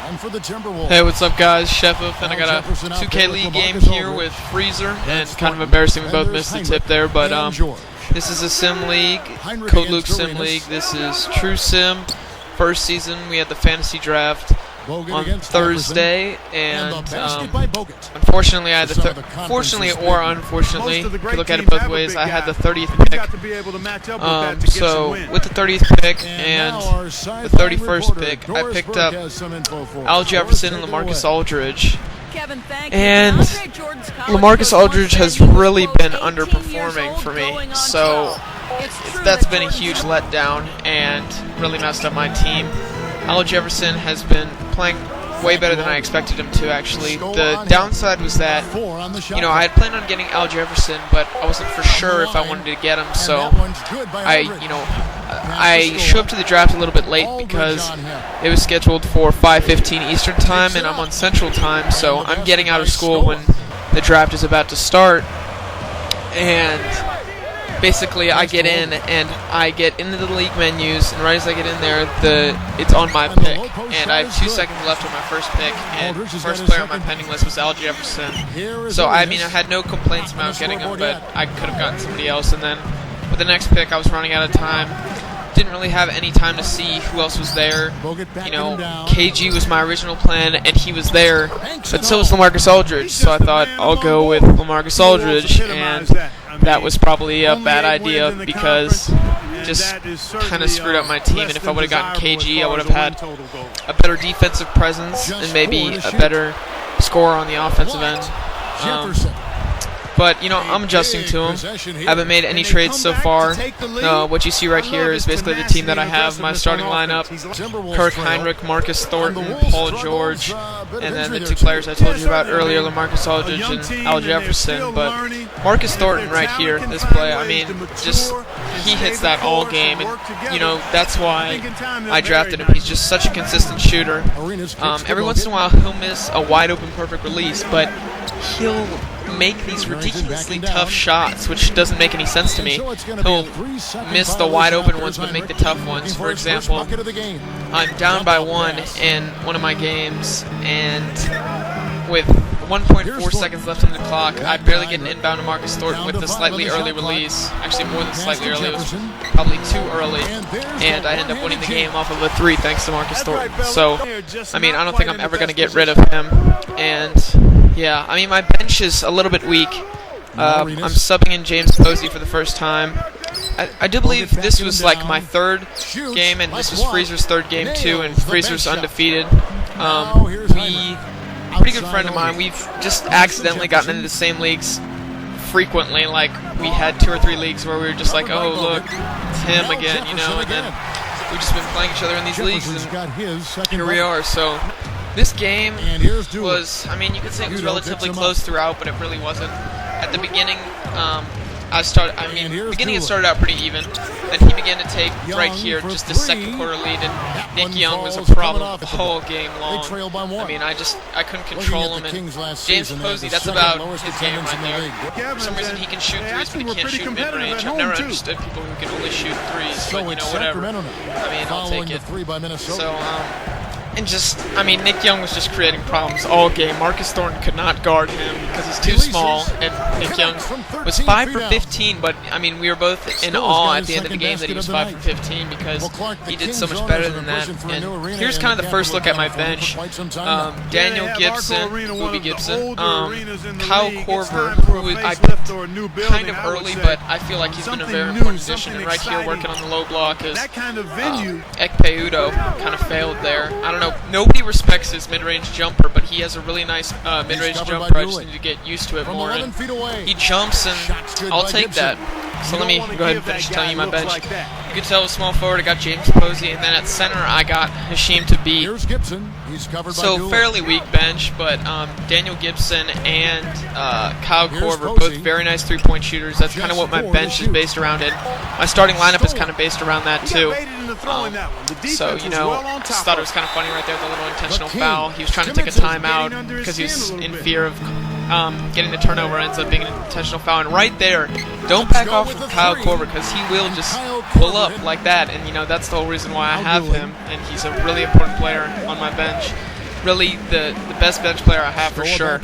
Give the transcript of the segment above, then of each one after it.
And for the Timberwolves. Hey, what's up, guys? Sheffield, and I got a 2K League game here with Freezer, and kind of embarrassing we both missed the tip there, but this is a Sim League, Code Luke Sim League. This is True Sim. First season, we had the fantasy draft on Thursday, and unfortunately, I had fortunately or unfortunately, you can look at it both ways, I had the 30th pick. So with the 30th pick and the 31st pick, I picked up Al Jefferson and LaMarcus Aldridge. And LaMarcus Aldridge has really been underperforming for me, so that's been a huge letdown and really messed up my team. Al Jefferson has been playing way better than I expected him to, actually. The downside was that, I had planned on getting Al Jefferson, but I wasn't for sure if I wanted to get him, so I showed up to the draft a little bit late because it was scheduled for 5:15 Eastern Time, and I'm on Central Time, so I'm getting out of school when the draft is about to start, and basically I get in and I get into the league menus, and right as I get in there, it's on my pick, and I have 2 seconds left on my first pick, and the first player on my pending list was Al Jefferson. So I had no complaints about getting him, but I could have gotten somebody else. And then with the next pick, I was running out of time. Didn't really have any time to see who else was there. KG was my original plan, and he was there, but so was LaMarcus Aldridge. So I thought I'll go with LaMarcus Aldridge, and that was probably a bad idea because just kind of screwed up my team. And if I would have gotten KG, I would have had a better defensive presence and maybe a better score on the offensive end. But, I'm adjusting to him. I haven't made any trades so far. What you see right here is basically the team that I have. My starting lineup: Kirk Heinrich, Marcus Thornton, Paul George, and then the two players I told you about earlier, LaMarcus Aldridge and Al Jefferson. But Marcus Thornton right here, this play, he hits that all game. And, that's why I drafted him. He's just such a consistent shooter. Every once in a while, he'll miss a wide-open perfect release, but he'll make these ridiculously tough shots, which doesn't make any sense to me. He'll miss the wide open ones but make the tough ones. For example, I'm down by 1 in one of my games, and with 1.4 seconds left on the clock, I barely get an inbound to Marcus Thornton with the slightly early release. Actually, more than slightly early. It was probably too early. And I end up winning the game off of a 3 thanks to Marcus Thornton. So, I don't think I'm ever going to get rid of him. And yeah, my bench is a little bit weak. I'm subbing in James Posey for the first time. I do believe this was like my third game, and this was Freezer's third game too, and Freezer's undefeated. A pretty good friend of mine, we've just accidentally gotten into the same leagues frequently. Like, we had 2 or 3 leagues where we were just like, oh look, it's him again, and then we've just been playing each other in these leagues, and here we are. So this game was, you could say it was relatively close throughout, but it really wasn't. At the beginning, it started out pretty even. Then he began to take, right here, just the second quarter lead, and Nick Young was a problem all game long. I couldn't control him, and James Posey, that's about his game right there. For some reason, he can shoot threes, but he can't shoot mid-range. I've never understood people who can only shoot threes, but, whatever. I'll take it. So, Nick Young was just creating problems all game. Marcus Thornton could not guard him because he's too small, and Nick Young was 5 for 15, but, we were both in awe at the end of the game that he was 5 for 15 because he did so much better than that. And here's kind of the first look at my bench. Daniel Gibson, Booby Gibson, Kyle Korver, who I picked kind of early, but I feel like he's been a very important addition. And right here, working on the low block is Ekpe Udoh, kind of failed there. I don't know. Nobody respects his mid-range jumper, but he has a really nice mid-range jumper. I just need to get used to it more. And he jumps, and I'll take that. So let me go ahead and finish telling you my bench. You can tell with small forward, I got James Posey, and then at center, I got Hashim Thabit. So fairly weak bench, but Daniel Gibson and Kyle Korver, both very nice three-point shooters. That's kind of what my bench is based around, and my starting lineup is kind of based around that too. So, I just thought it was kind of funny right there, the little intentional foul. He was trying to take a timeout because he was in fear of getting the turnover, ends up being an intentional foul. And right there, don't back off from Kyle Korver because he will just pull up like that. And, that's the whole reason why I have him. And he's a really important player on my bench. really the best bench player I have for sure.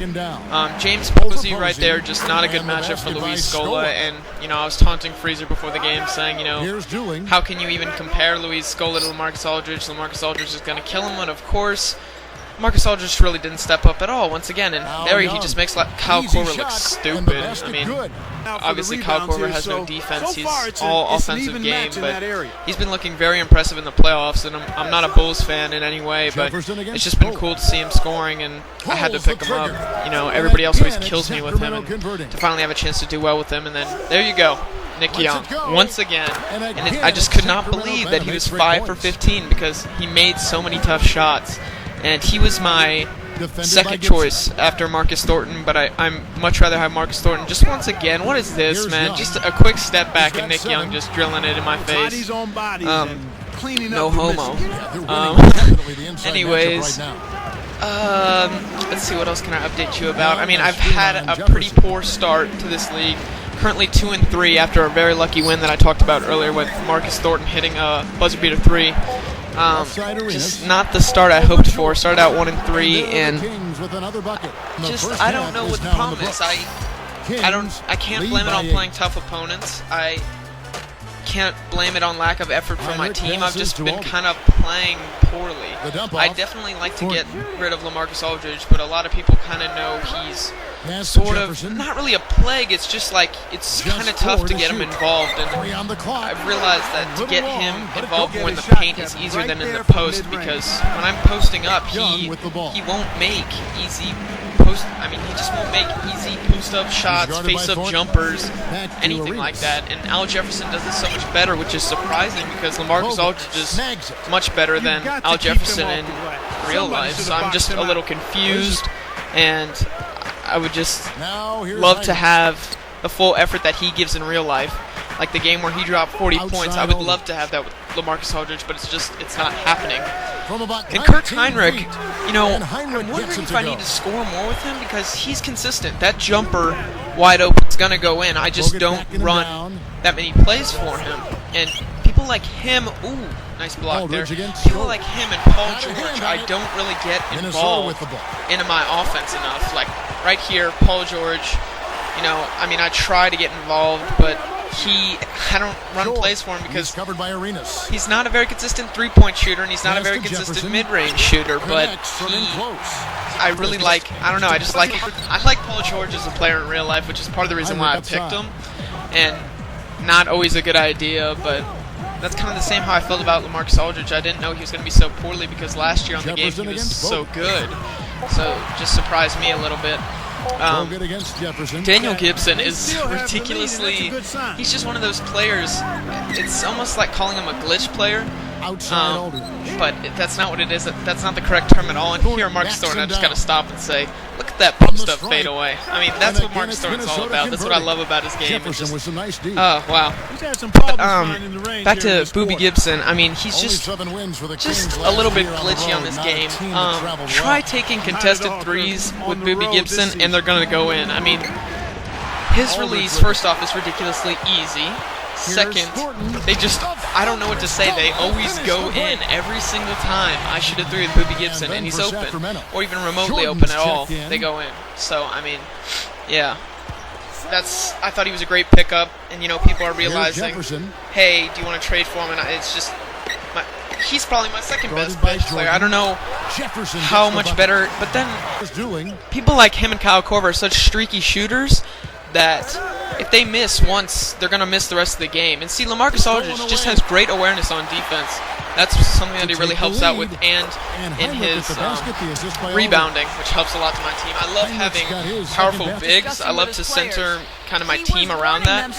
James Posey right there, just not a good matchup for Luis Scola. And, you know, I was taunting Freezer before the game saying, you know, how can you even compare Luis Scola to LaMarcus Aldridge? LaMarcus Aldridge is going to kill him, and of course, Marcus Aldridge really didn't step up at all once again, and there he just makes Kyle Korver look stupid. I mean, obviously Kyle Korver has no defense, he's all offensive game, but he's been looking very impressive in the playoffs, and I'm not a Bulls fan in any way, but it's just been cool to see him sgoring, and I had to pick him up. You know, everybody else always kills me with him, and to finally have a chance to do well with him, and then there you go. Nick Young, once again, and I just could not believe that he was 5 for 15 because he made so many tough shots. And he was my second choice after Marcus Thornton, but I'm much rather have Marcus Thornton. Just once again, what is this, man? Just a quick step back and Nick Young just drilling it in my face. No homo. Anyways, let's see, what else can I update you about? I mean, I've had a pretty poor start to this league. Currently 2-3 after a very lucky win that I talked about earlier with Marcus Thornton hitting a buzzer beater 3. Just not the start I hoped for. Started out 1-3, and just I don't know what the problem is. I can't blame it on playing tough opponents. I can't blame it on lack of effort from my team. I've just been kind of playing poorly. I definitely like to get rid of LaMarcus Aldridge, but a lot of people kind of know he's sort of not really a plague. It's just like it's kind of tough to get him involved, and I've realized that to get him involved more in the paint is easier than in the post, because when I'm posting up, he won't make easy post. I mean, he just won't make easy post-up shots, face-up jumpers, anything like that. And Al Jefferson does this so much better, which is surprising because LaMarcus Aldridge is much better than Al Jefferson in real life. So I'm just a little confused, and I would just love to have the full effort that he gives in real life. Like the game where he dropped 40 points, I would love to have that with LaMarcus Aldridge, but it's not happening. And Kurt Heinrich, you know, I'm wondering if I need to score more with him because he's consistent. That jumper wide open is going to go in. I just don't run that many plays for him. And people like him, ooh, nice block there. People like him and Paul George, I don't really get involved into my offense enough. Like right here, Paul George, you know, I mean, I try to get involved, but I don't run plays for him because he's not a very consistent three-point shooter, and he's not a very consistent mid-range shooter, but I really like, I don't know, I like Paul George as a player in real life, which is part of the reason why I picked him, and not always a good idea, but that's kind of the same how I felt about LaMarcus Aldridge. I didn't know he was going to be so poorly because last year on the game he was so good, so it just surprised me a little bit. Daniel Gibson is ridiculously, he's just one of those players, it's almost like calling him a glitch player, but that's not what it is, that's not the correct term at all. And here Marcus Thornton, I just got to stop and say, look at that post-up fade away. I mean, that's what Marcus Thornton's all about. That's what I love about his game. It's just, oh, wow. Back to Boobie Gibson. I mean, he's just a little bit glitchy on this game. Try taking contested threes with Boobie Gibson, and they're going to go in. I mean, his release, first off, is ridiculously easy. Second, they just, I don't know what to say. They always go in every single time I shoot a three with Boobie Gibson, and he's open, or even remotely open at all. They go in. So, I mean, yeah. I thought he was a great pickup, and, you know, people are realizing, hey, do you want to trade for him? And it's just, he's probably my second best bench player. I don't know how much better, but then people like him and Kyle Korver are such streaky shooters that if they miss once, they're going to miss the rest of the game. And see, LaMarcus Aldridge just has great awareness on defense. That's something that he really helps out with, and in his rebounding, which helps a lot to my team. I love having powerful bigs. I love to center kind of my team around that.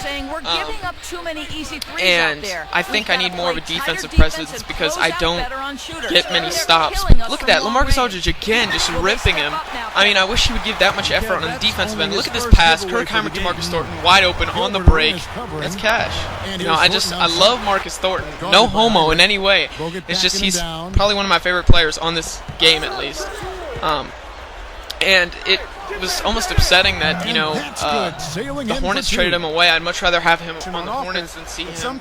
And I think I need more of a defensive presence because I don't get many stops. Look at that. LaMarcus Aldridge again just ripping him. I mean, I wish he would give that much effort on the defensive end. Look at this pass. Kirk Heinrich to Marcus Thornton, wide open on the break. That's cash. You know, I love Marcus Thornton. No homo in any way. It's just he's probably one of my favorite players on this game, at least. And it was almost upsetting that, you know, the Hornets traded him away. I'd much rather have him on the Hornets than see him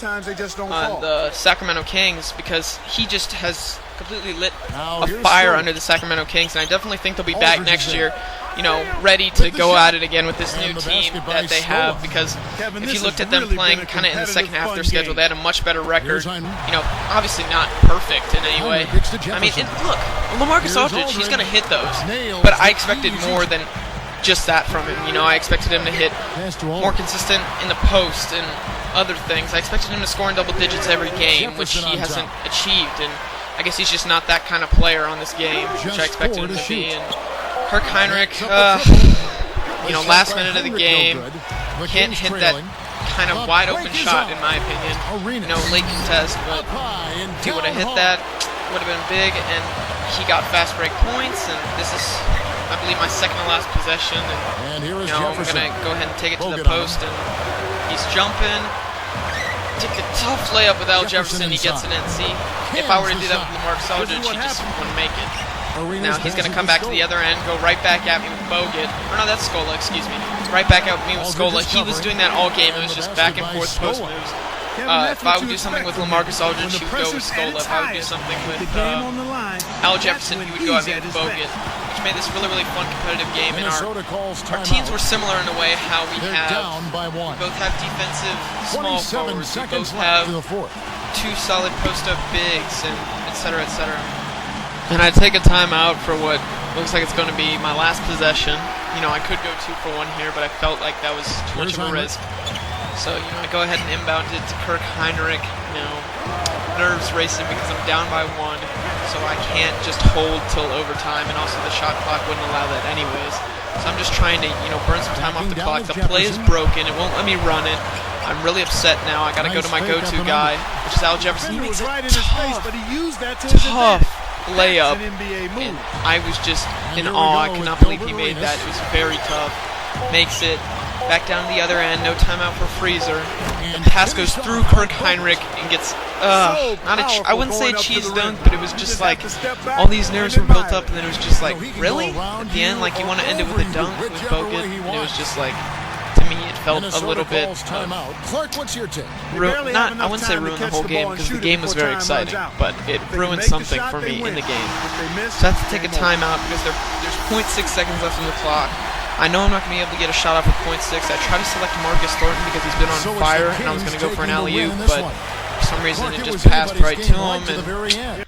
on the Sacramento Kings, because he just has completely lit a fire under the Sacramento Kings, and I definitely think they'll be back next year, you know, ready to go at it again with this new team that they have, because if you looked at them playing kind of in the second half of their schedule, they had a much better record. You know, obviously not perfect in any way. I mean, look, LaMarcus Aldridge, he's going to hit those, but I expected more than just that from him. You know, I expected him to hit more consistent in the post and other things. I expected him to score in double digits every game, which he hasn't achieved, and I guess he's just not that kind of player on this game, which I expected him to be. And Kirk Heinrich, you know, last minute of the game, can't hit that kind of wide open shot, in my opinion. You know, late contest, but if he would have hit that, would have been big, and he got fast break points, and this is, I believe, my second to last possession, and you know, I'm going to go ahead and take it to the post, and he's jumping. Took a tough layup with Al Jefferson, he gets an NC. If I were to do that with LaMarcus Aldridge, he just wouldn't make it. Now he's going to come back to the other end, go right back at me with Bogut. Or no, that's Scola, excuse me. Right back at me with Scola. He was doing that all game, it was just back and forth post moves. If I would do something with LaMarcus Aldridge, he would go with Scola. If I would do something with Al Jefferson, he would go at me with Bogut, which made this really, really fun competitive game. And our teams were similar in a way, how we both have defensive small forwards, we both have two solid post-up bigs, and et cetera, et cetera. And I take a timeout for what looks like it's going to be my last possession. You know, I could go 2 for 1 here, but I felt like that was too much of a risk. So, you know, I go ahead and inbound it to Kirk Heinrich. You know, nerves racing because I'm down by 1, so I can't just hold till overtime, and also the shot clock wouldn't allow that anyways. So I'm just trying to, you know, burn some time off the clock. The play is broken. It won't let me run it. I'm really upset now. I got to go to my go-to guy, which is Al Jefferson. He makes a tough layup, and I was just in awe. I could not believe he made that. It was very tough. Makes it. Back down to the other end, no timeout for Freezer. The pass goes through Kirk Heinrich and gets, I wouldn't say a cheese dunk, but it was just like, all these nerves were built up, and then it was just like, really? At the end, like, you want to end it with a dunk with Bogut? And it was just like, to me, it felt a little bit, I wouldn't say ruin the whole game, because the game was very exciting, but it ruined something for me in the game. So I have to take a timeout, because there's 0.6 seconds left on the clock. I know I'm not going to be able to get a shot off with 0.6. I tried to select Marcus Thornton because he's been on fire, and I was going to go for an alley-oop, but for some reason it just passed right to him. And